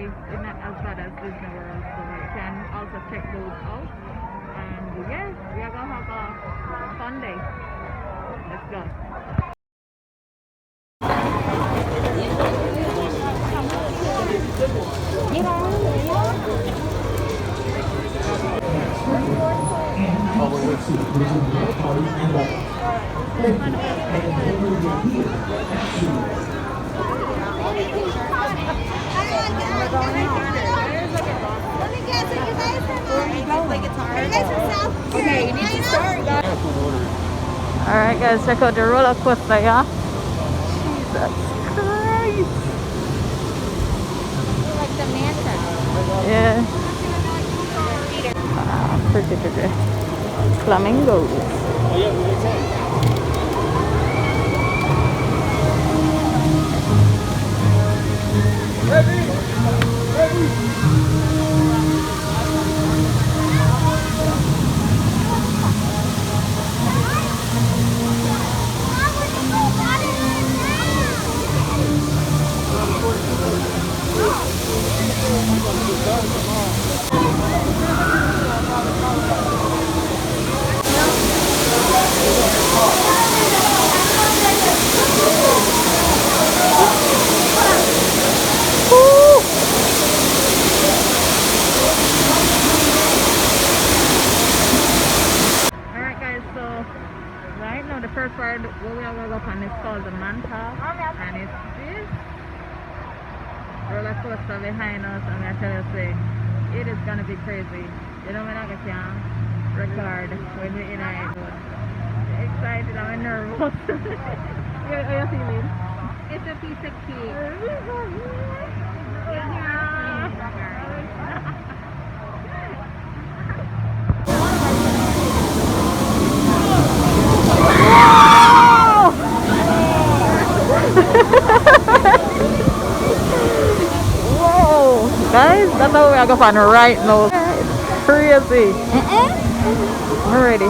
it's not as bad as Disney World, so you can also check those out. And yes, we are gonna have a fun day. Let's go. Okay, you need to start. Alright guys, check out the roller coaster, yeah? Jesus Christ! Like the manta. Yeah. Ah, pretty. Flamingos. Alright guys, so right now the first ride where we are going up on is called the Manta, and it's this roller coaster behind us, and I tell you, say, it is gonna be crazy. You know, when I can record when we're in it, but excited, I'm nervous. How are you feeling? It's a piece of cake. Whoa! Guys, that's how we are going right now. It's crazy. I'm ready.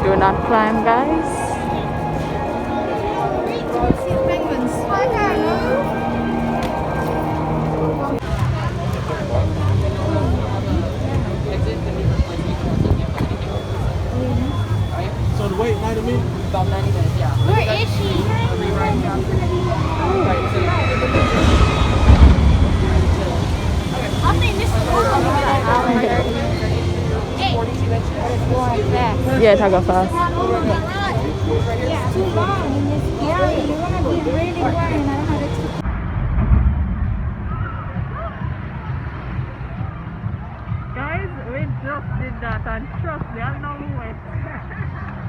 Do not climb, guys. So the wait 90 minutes? About 90 minutes, yeah. Where is she? I think this is Yeah, it's go fast. it's too long and it's scary. You want to be really worried. I don't know how to. Guys, we just did that, and trust me, I know it.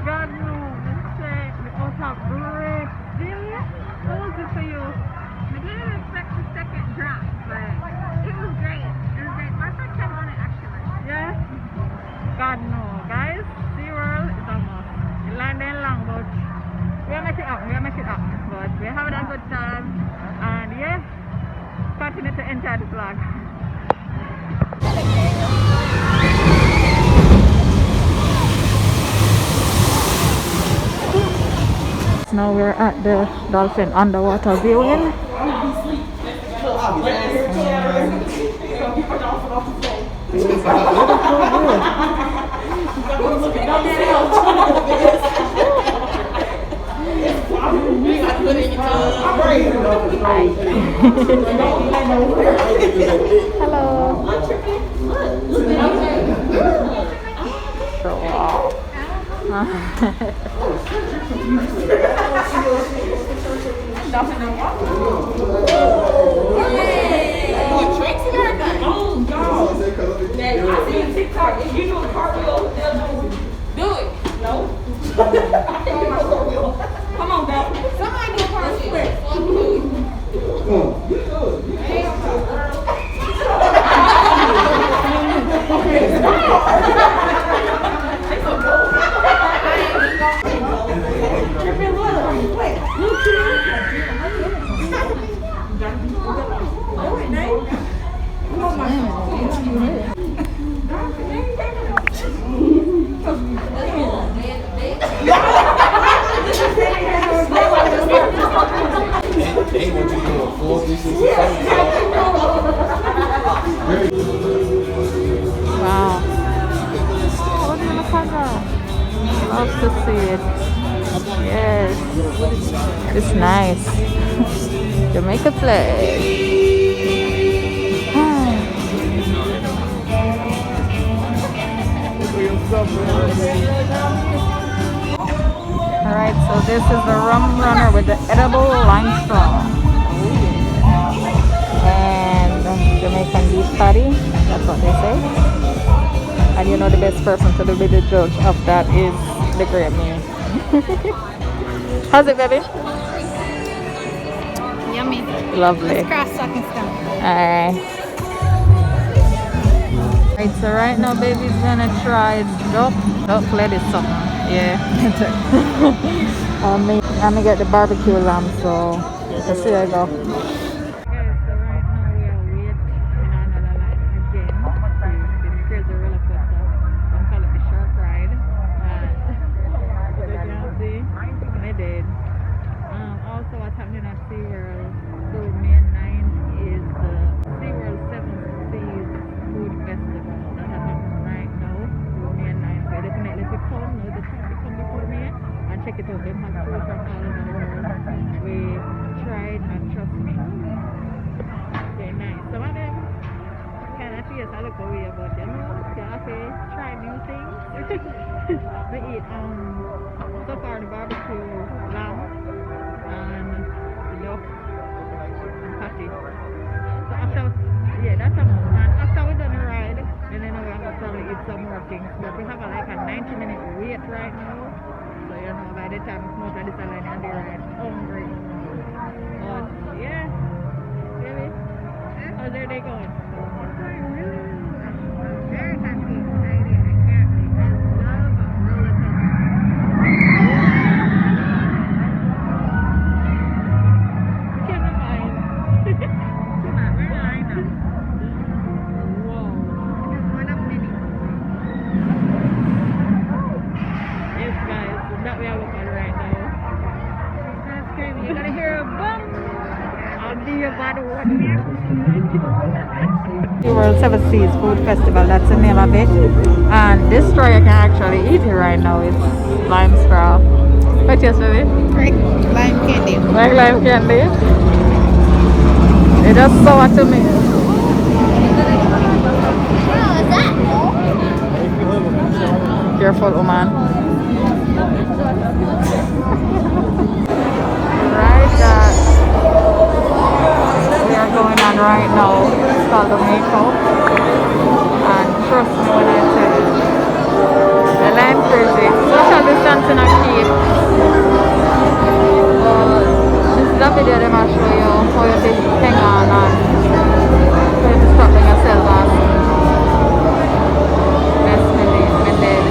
God knows, we also have great deal. What was it for you? I didn't expect the second drop, but it was great. It was great. My first time on it, actually. Yeah? God knows, guys. SeaWorld is almost. The line ain't long, but we'll make it up. but we're having a good time. And yeah, continue to enjoy the vlog. Now we're at the dolphin underwater viewing. Hello. So wow. I see a TikTok. If you do a cartwheel, they'll do it. No. Come on, girl. Somebody do a cartwheel. Wow. What in the camera? Love to see it. Yes. It's nice. Jamaica flag. Alright, so this is the rum runner with the edible limestone. And Jamaican beef patty. That's what they say. And you know the best person to be the judge of that is the grape me. How's it, baby? Yummy. Lovely. It's cross-sucking stuff. Alright. Right, so right now baby's gonna try duck lettuce something. Yeah. I'm gonna get the barbecue lamb, so let's see how it go. Okay, so right now we are waiting in another line again to this crazy roller coaster. I'm calling it the shark ride. And as you can see, I did. Also what's happening at SeaWorld, so May 9th is the SeaWorld 7 Seas Food Festival. That's happening right now, so May 9th. So definitely if you come, know the time to come before me and check it out. They have food from all over the world. We tried and trust me, they're nice. Some of them kind of taste a little weird, but you know, you have to try new things. We eat so far the barbecue lamb and the duck and patty. So after, yeah, that's a must. And after we done the ride, and then we're gonna probably eat some more things. But we have like a 90-minute wait right now. So you know, by the time most of this line and the ride, hungry. But yeah, really, how's their day going? Very happy, excited. I can't wait. I love roller coasters. Can't mind. Come on, we're lined up. Whoa. This is one of many. Yes, guys, that we are looking right now. That's crazy. You're gonna hear a bum. I'll be about to watch it. SeaWorld 7 Seas Food Festival, that's the name of it. And this store you can actually eat it right now. It's lime straw. What yes, baby? Like lime candy. Like lime candy. It just sour to me. Oh, is that? Careful, woman. Right, we are going on right now. It's called the Mako. And trust me when I tell you, the line crazy. Social distancing are key. This is a video that I'll show you how you can hang on and how you stop yourself and let's believe me dead.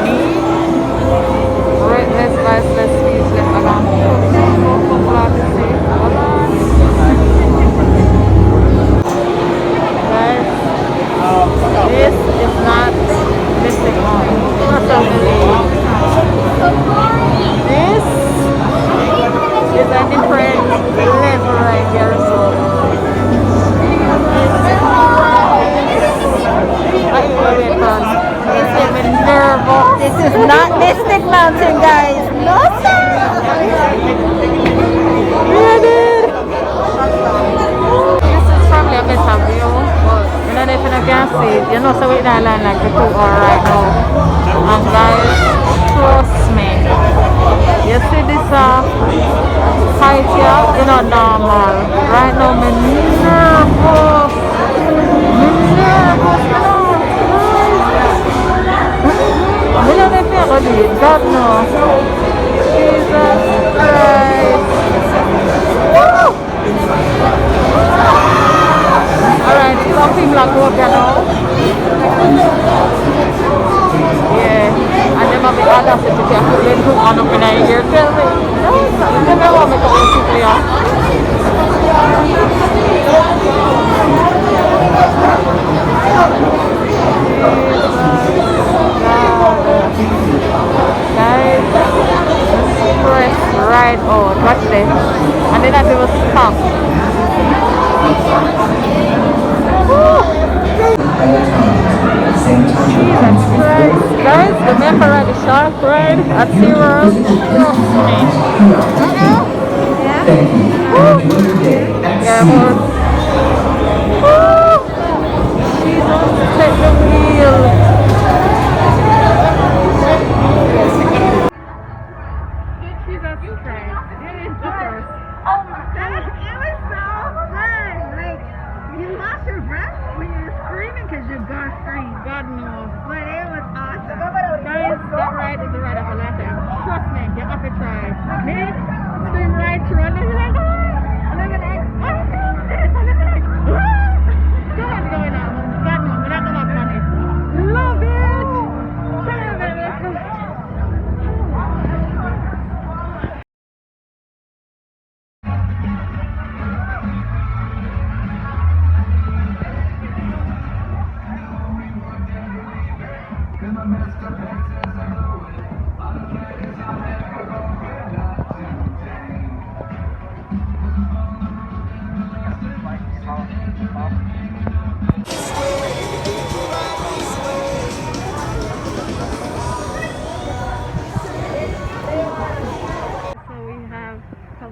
Me? Reckless, viceless, speechless, I'm nervous. This is not Mystic Mountain, guys. No, sir. This is probably a better view, but you know if you can see it, you know so we don't line like the 2 hour right now. And guys, trust me. You see this height here, you know normal. Right now I'm nervous. I don't know if you're going to do it. God knows. Jesus Christ. Woo! Alright, some people are going now. Yeah. And then maybe other city can put them to on up in here. Tell me. No, tell me what make up the people here. Guys, press right out. Watch this. And then I will stop. Jesus Christ. Guys, the Mecca the shark ride at SeaWorld. Trust me. Yeah, more. Jesus, take the wheel. God knows. But it was awesome. Guys, that ride is the ride of a lifetime. Trust me, you have to try. Me, swim right through and they're like, ah! And I'm like, oh, this! And I'm like, ah! So much going on. God knows, we're not going to have fun. Love it!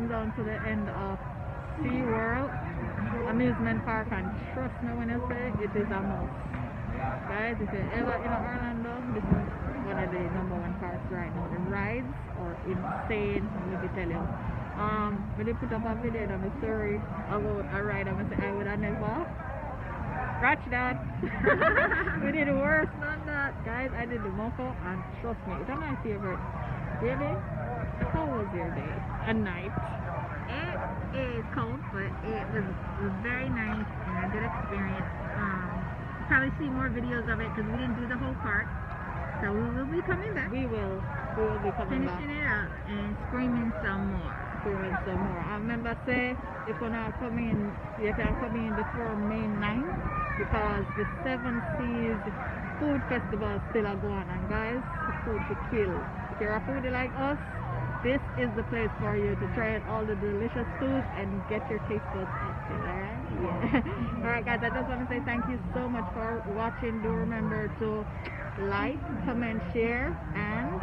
Down to the end of SeaWorld amusement park, and trust me when I say it is a must. Guys, if you're ever in Orlando, this is one of the #1 parks right now. The rides are insane, let me tell you. When they put up a video in my story about a ride, I say I would have never scratch that. We did worse than that. Guys, I did the Moco, and trust me, it's my favorite. Baby, how was your day? A night? It is cold, but it was very nice and a good experience. Probably see more videos of it because we didn't do the whole park. So we will be coming back. We will be coming back. Finishing it up and screaming some more. I remember say if you're not coming, you can come in before May 9th because the 7 Seas Food Festival is still going on, and guys, the food to kill. If you're a foodie like us, this is the place for you to try out all the delicious foods and get your taste buds active, alright? Yeah. Alright guys, I just want to say thank you so much for watching. Do remember to like, comment, share, and